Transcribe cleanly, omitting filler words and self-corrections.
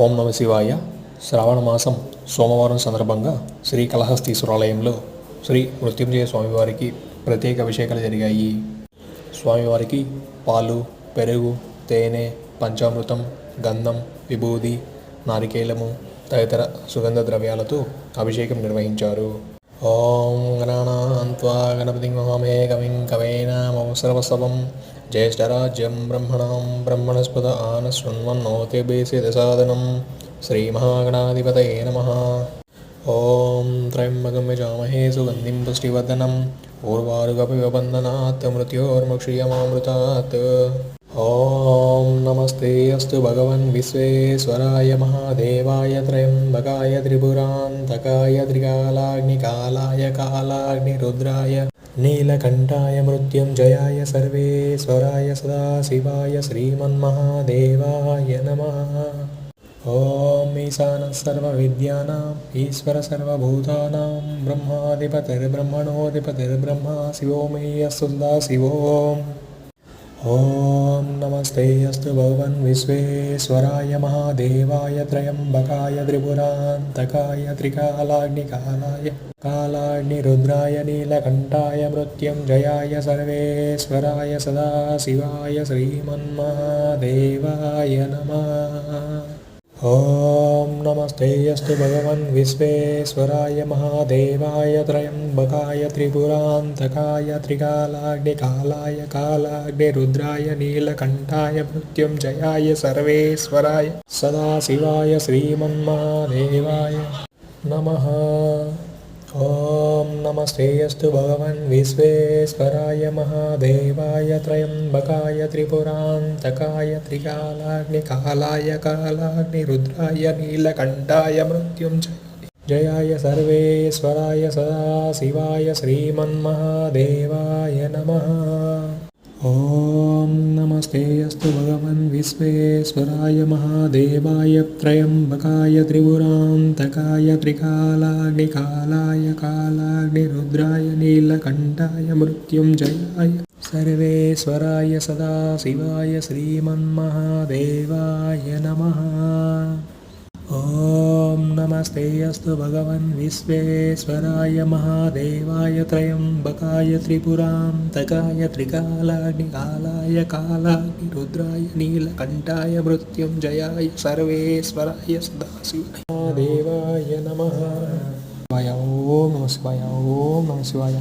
ఓం నమ శివాయ. శ్రావణ మాసం సోమవారం సందర్భంగా శ్రీకాళహస్తీశ్వరాలయంలో శ్రీ మృత్యుంజయ స్వామివారికి ప్రత్యేక అభిషేకాలు జరిగాయి. స్వామివారికి పాలు, పెరుగు, తేనె, పంచామృతం, గంధం, విభూది, నారికేలము తదితర సుగంధ ద్రవ్యాలతో అభిషేకం నిర్వహించారు. ఓం గణానాన్త్వా గణపతిం మహామేకవిం కవీనాముపమశ్రవస్తవం జ్యేష్ఠరాజ్యం బ్రహ్మణాం బ్రహ్మణస్పద ఆనశృణ్వన్నోతిభిర్సిద్ధసాదనం. శ్రీమహాగణాధిపతయే నమః. ఓం త్రయంబకం యజామహే సుగంధిం పుష్టివర్ధనం ఊర్వారుకపివ బంధనాత్ మృత్యోర్ముక్షీయమామృతాత్. ఓం నమస్తే అస్తు భగవన్ విశ్వేశ్వరాయ మహాదేవాయ త్రయంబకాయ త్రిపురాంతకాయ త్రికాలాగ్నికాలాయ కాలాగ్నిరుద్రాయ నీలకంఠాయ మృత్యుంజయాయ సర్వేశ్వరాయ సదాశివాయ శ్రీమన్మహాదేవాయ నమః. ఓం ఈశానః సర్వవిద్యానాం ఈశ్వర సర్వభూతానాం బ్రహ్మాధిపతిర్బ్రహ్మణోధిపతిర్బ్రహ్మ శివో మే అస్తు సదాశివోం. ఓం నమస్తే అస్తు భగవన్ విశ్వేశ్వరాయ మహాదేవాయ త్రయంబకాయ త్రిపురాంతకాయ త్రికాలాగ్నికాలాయ కాలాగ్నిరుద్రాయ నీలకంఠాయ మృత్యుంజయాయ సర్వేశ్వరాయ సదాశివాయ శ్రీమన్మహాదేవాయ నమః. ఓం నమస్తే అస్తు భగవన్ విశ్వేశ్వరాయ మహాదేవాయ త్రయంబకాయ త్రిపురాంతకాయ త్రికాలాగ్నికాలాయ కాలాగ్నిరుద్రాయ నీలకంఠాయ మృత్యుంజయాయ సర్వేశ్వరాయ సదాశివాయ శ్రీమన్మహాదేవాయ నమః. ఓం నమస్తే అస్తు భగవన్ విశ్వేశ్వరాయ మహాదేవాయ త్రయంబకాయ త్రిపురాంతకాయ త్రికాలాగ్నికాలాయ కాలాగ్నిరుద్రాయ నీలకంఠాయ మృత్యుంజయాయ సర్వేశ్వరాయ సదాశివాయ శ్రీమన్మహాదేవాయ నమః. ఓం నమస్తే అస్తు భగవన్ విశ్వేశ్వరాయ మహాదేవాయ త్రయంబకాయ త్రిపురాంతకాయ త్రికాలాగ్నికాలాయ కాలాగ్నిరుద్రాయ నీలకంఠాయ మృత్యుంజయాయ సర్వేశ్వరాయ సదాశివాయ శ్రీమన్మహాదేవాయ నమః. ఓం నమస్తే అస్తు భగవన్ విశ్వేశ్వరాయ మహాదేవాయ త్రయంబకాయ త్రిపురాంతకాయ త్రికాలాగ్నికాలాయ కాలాగ్నిరుద్రాయ నీలకంఠాయ మృత్యుంజయాయ సర్వేశ్వరాయ సదాశివాయ దేవాయ నమః. ఓం నమః శివాయ. ఓం నమః శివాయ.